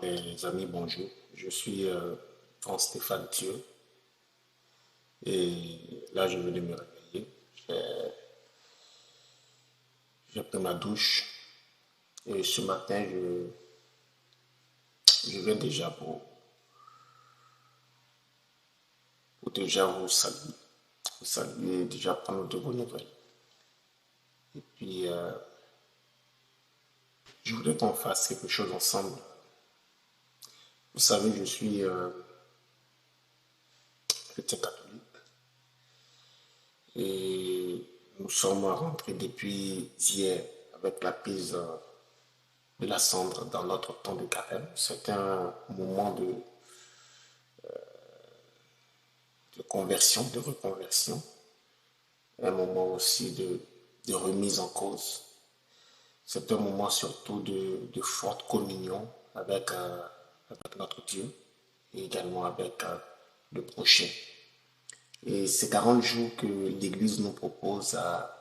mes amis, bonjour. Je suis Stéphane Thieu et là je venais me réveiller. J'ai pris ma douche et ce matin je viens déjà pour déjà vous saluer, déjà prendre de vos nouvelles. Et puis je voulais qu'on fasse quelque chose ensemble. Vous savez, je suis chrétien catholique et nous sommes rentrés depuis hier avec la prise de la cendre dans notre temps de carême. C'est un moment de conversion, de reconversion, un moment aussi de remise en cause. C'est un moment surtout de forte communion avec notre Dieu et également avec le prochain. Et ces 40 jours que l'Église nous propose à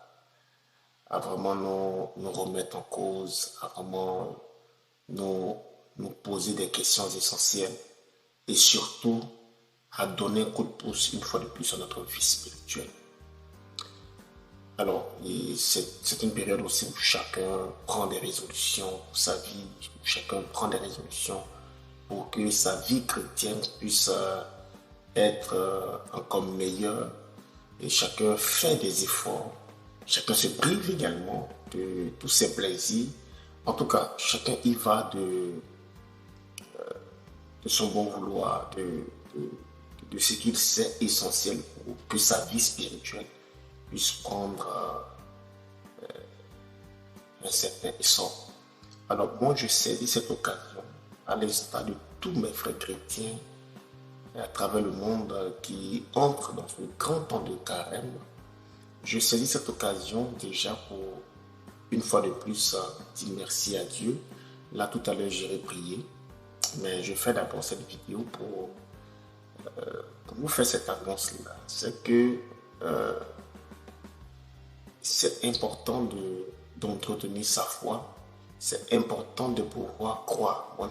vraiment nous remettre en cause, à vraiment nous poser des questions essentielles et surtout à donner un coup de pouce une fois de plus à notre vie spirituelle. Alors, c'est une période aussi où chacun prend des résolutions pour sa vie, où chacun prend des résolutions pour que sa vie chrétienne puisse être encore meilleure et chacun fait des efforts, chacun se prive également de tous ses plaisirs. En tout cas, chacun y va de son bon vouloir, de ce qu'il sait essentiel pour que sa vie spirituelle puisse prendre un certain essor. Alors moi, je saisis cette occasion, à l'instar de tous mes frères chrétiens à travers le monde qui entrent dans ce grand temps de carême. Je saisis cette occasion déjà pour, une fois de plus, dire merci à Dieu. Là, tout à l'heure, j'irai prier, mais je fais d'abord cette vidéo pour vous faire cette annonce-là. C'est que c'est important d'entretenir sa foi. C'est important de pouvoir croire. Moi,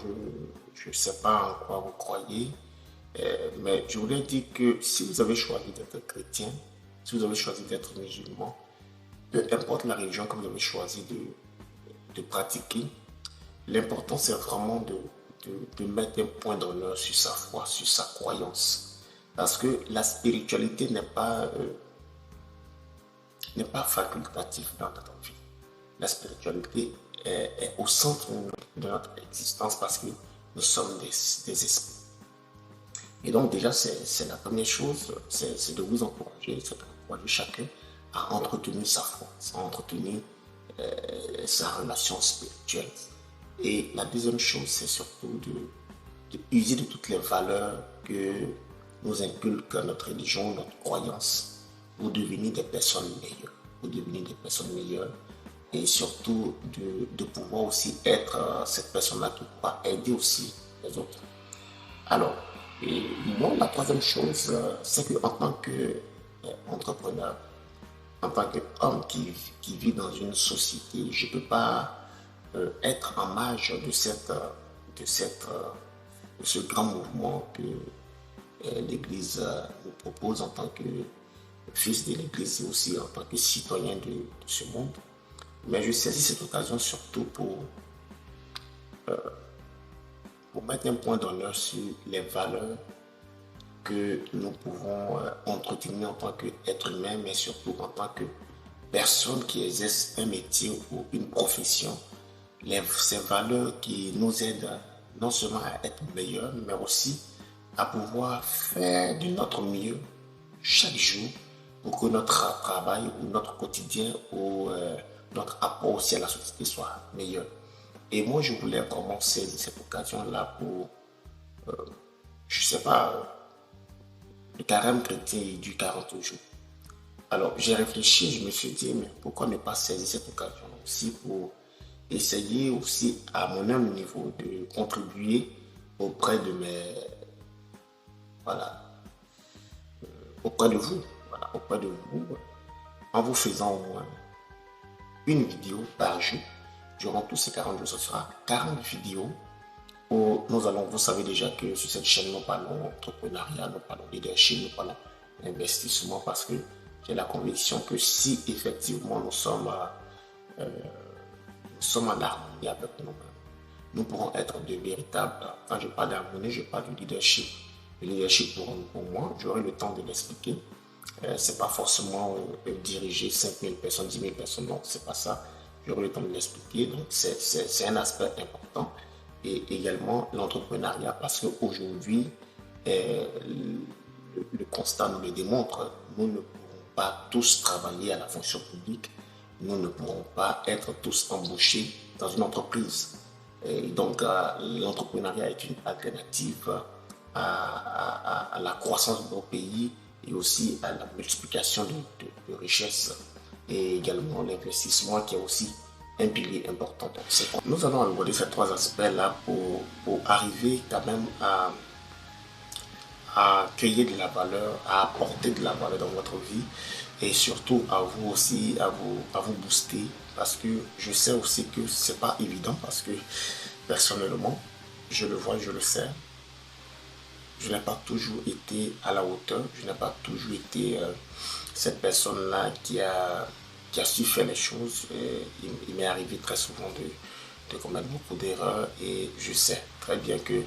je ne sais pas en quoi vous croyez, mais je voulais dire que si vous avez choisi d'être chrétien, si vous avez choisi d'être musulman, peu importe la religion que vous avez choisi de pratiquer, l'important c'est vraiment de mettre un point d'honneur sur sa foi, sur sa croyance. Parce que la spiritualité n'est pas facultative dans notre vie. La spiritualité est au centre de notre existence parce que nous sommes des esprits. Et donc déjà, c'est la première chose, c'est de vous encourager, c'est d'encourager chacun à entretenir sa foi, à entretenir sa relation spirituelle. Et la deuxième chose, c'est surtout de user de toutes les valeurs que nous inculque notre religion, notre croyance, pour devenir des personnes meilleures, et surtout de pouvoir aussi être cette personne-là qui pourra aider aussi les autres. Alors, moi, la troisième chose, c'est qu'en tant qu'entrepreneur, en tant qu'homme qui vit dans une société, je ne peux pas être en marge de ce grand mouvement que l'Église nous propose en tant que fils de l'Église et aussi en tant que citoyen de ce monde. Mais je saisis cette occasion surtout pour mettre un point d'honneur sur les valeurs que nous pouvons entretenir en tant qu'être humain, mais surtout en tant que personne qui exerce un métier ou une profession. Ces valeurs qui nous aident non seulement à être meilleurs, mais aussi à pouvoir faire de notre mieux chaque jour pour que notre travail ou notre quotidien ou notre apport aussi à la société soit meilleur. Et moi, je voulais vraiment saisir cette occasion-là pour, je ne sais pas, le carême chrétien du 40 jours. Alors, j'ai réfléchi, je me suis dit, mais pourquoi ne pas saisir cette occasion aussi pour essayer aussi, à mon humble niveau, de contribuer auprès de auprès de vous, en vous faisant au moins une vidéo par jour. Durant tous ces 40 jours, ce sera 40 vidéos où vous savez déjà que sur cette chaîne, nous parlons entrepreneuriat, nous parlons leadership, nous parlons investissement, parce que j'ai la conviction que si effectivement nous sommes en harmonie avec nous-mêmes, nous pourrons être de véritables, quand je parle d'harmonie, je parle de leadership. Le leadership pour moi, j'aurai le temps de l'expliquer. C'est pas forcément diriger 5000 personnes, 10 000 personnes, non, c'est pas ça. J'aurai le temps de l'expliquer. Donc, c'est un aspect important. Et également l'entrepreneuriat, parce qu'aujourd'hui, le constat nous le démontre, nous ne pourrons pas tous travailler à la fonction publique, nous ne pourrons pas être tous embauchés dans une entreprise. Et donc, l'entrepreneuriat est une alternative à la croissance de nos pays et aussi à la multiplication de richesses, et également l'investissement qui est aussi un pilier important. Donc, nous allons aborder ces trois aspects-là pour arriver quand même à créer de la valeur, à apporter de la valeur dans votre vie, et surtout à vous aussi, à vous booster, parce que je sais aussi que c'est pas évident, parce que personnellement, je le vois, je le sais, je n'ai pas toujours été à la hauteur, je n'ai pas toujours été cette personne-là qui a su faire les choses. Il m'est arrivé très souvent de commettre beaucoup d'erreurs, et je sais très bien que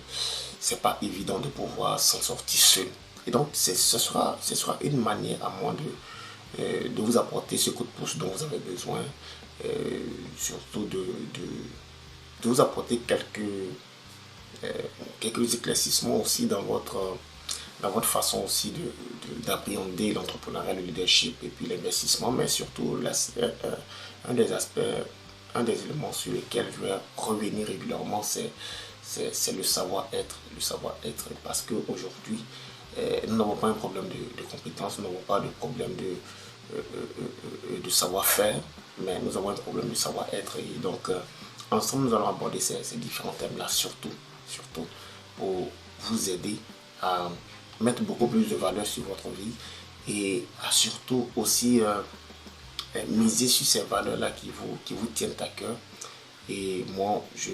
c'est pas évident de pouvoir s'en sortir seul. Et donc, ce sera une manière à moi de vous apporter ce coup de pouce dont vous avez besoin, surtout de vous apporter quelques éclaircissements aussi dans votre façon aussi d'appréhender l'entrepreneuriat, le leadership et puis l'investissement, mais surtout un des aspects, un des éléments sur lesquels je vais revenir régulièrement, c'est le savoir-être. Le savoir-être, parce qu'aujourd'hui, nous n'avons pas un problème de compétences, nous n'avons pas de problème de savoir-faire, mais nous avons un problème de savoir-être. Et donc, ensemble, nous allons aborder ces différents thèmes-là, surtout pour vous aider à mettre beaucoup plus de valeur sur votre vie, et à surtout aussi miser sur ces valeurs-là qui vous tiennent à cœur. Et moi, je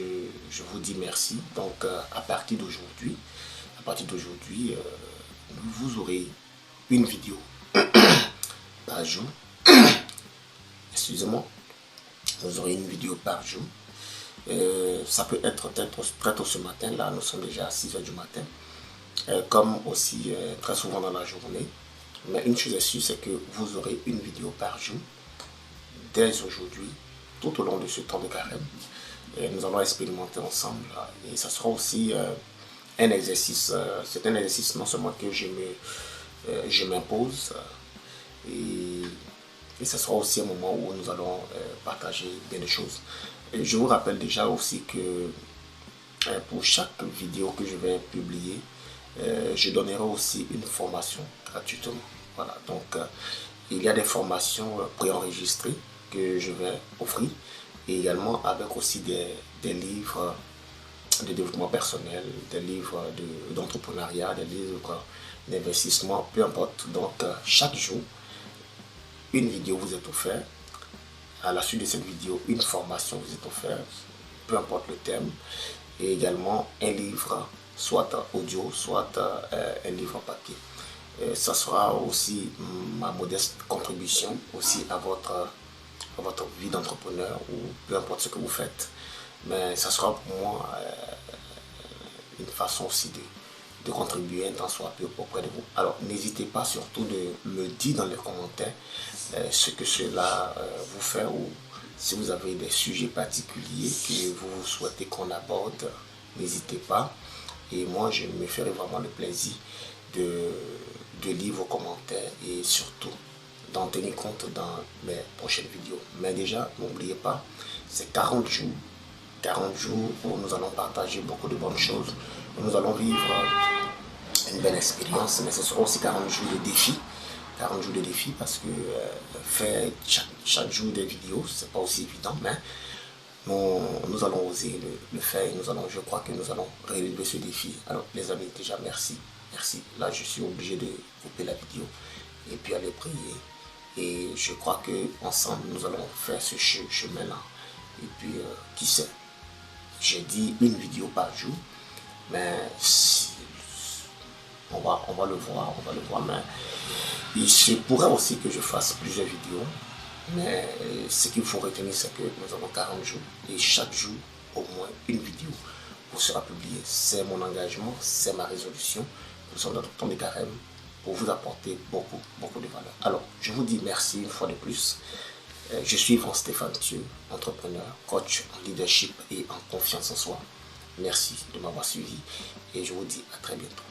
vous dis merci. Donc, à partir d'aujourd'hui, vous aurez une vidéo par jour. Excusez-moi. Vous aurez une vidéo par jour. Ça peut être très tôt ce matin. Là, nous sommes déjà à 6 h du matin. Comme aussi très souvent dans la journée. Mais une chose est sûre, c'est que vous aurez une vidéo par jour dès aujourd'hui, tout au long de ce temps de carême. Et nous allons expérimenter ensemble. Et ça sera aussi un exercice. C'est un exercice non seulement que je m'impose, et ce sera aussi un moment où nous allons partager bien des choses. Et je vous rappelle déjà aussi que pour chaque vidéo que je vais publier, je donnerai aussi une formation gratuitement. Voilà, donc il y a des formations préenregistrées que je vais offrir, et également avec aussi des livres de développement personnel, des livres d'entrepreneuriat, des livres d'investissement, peu importe. Donc chaque jour, une vidéo vous est offerte. À la suite de cette vidéo, une formation vous est offerte, peu importe le thème, et également un livre, soit audio, soit un livre papier. Ça sera aussi ma modeste contribution aussi à votre vie d'entrepreneur, ou peu importe ce que vous faites. Mais ça sera pour moi une façon aussi de contribuer un temps soit peu auprès de vous. Alors n'hésitez pas surtout de me dire dans les commentaires ce que cela vous fait, ou si vous avez des sujets particuliers que vous souhaitez qu'on aborde, n'hésitez pas. Et moi, je me ferai vraiment le plaisir de lire vos commentaires, et surtout d'en tenir compte dans mes prochaines vidéos. Mais déjà, n'oubliez pas, c'est 40 jours. 40 jours où nous allons partager beaucoup de bonnes choses, où nous allons vivre une belle expérience, mais ce sera aussi 40 jours de défis. 40 jours de défis, parce que faire chaque jour des vidéos, c'est pas aussi évident, mais nous allons oser le faire, et je crois que nous allons relever ce défi. Alors les amis, déjà merci. Là, je suis obligé de couper la vidéo et puis aller prier. Et je crois que ensemble nous allons faire ce chemin-là. Et puis, qui sait, j'ai dit une vidéo par jour. Mais on va le voir, mais il se pourrait aussi que je fasse plusieurs vidéos. Mais ce qu'il faut retenir, c'est que nous avons 40 jours et chaque jour, au moins une vidéo vous sera publiée. C'est mon engagement, c'est ma résolution. Nous sommes dans le temps de carême pour vous apporter beaucoup de valeur. Alors, je vous dis merci une fois de plus. Je suis Yvan-Stéphane Thieu, entrepreneur, coach en leadership et en confiance en soi. Merci de m'avoir suivi et je vous dis à très bientôt.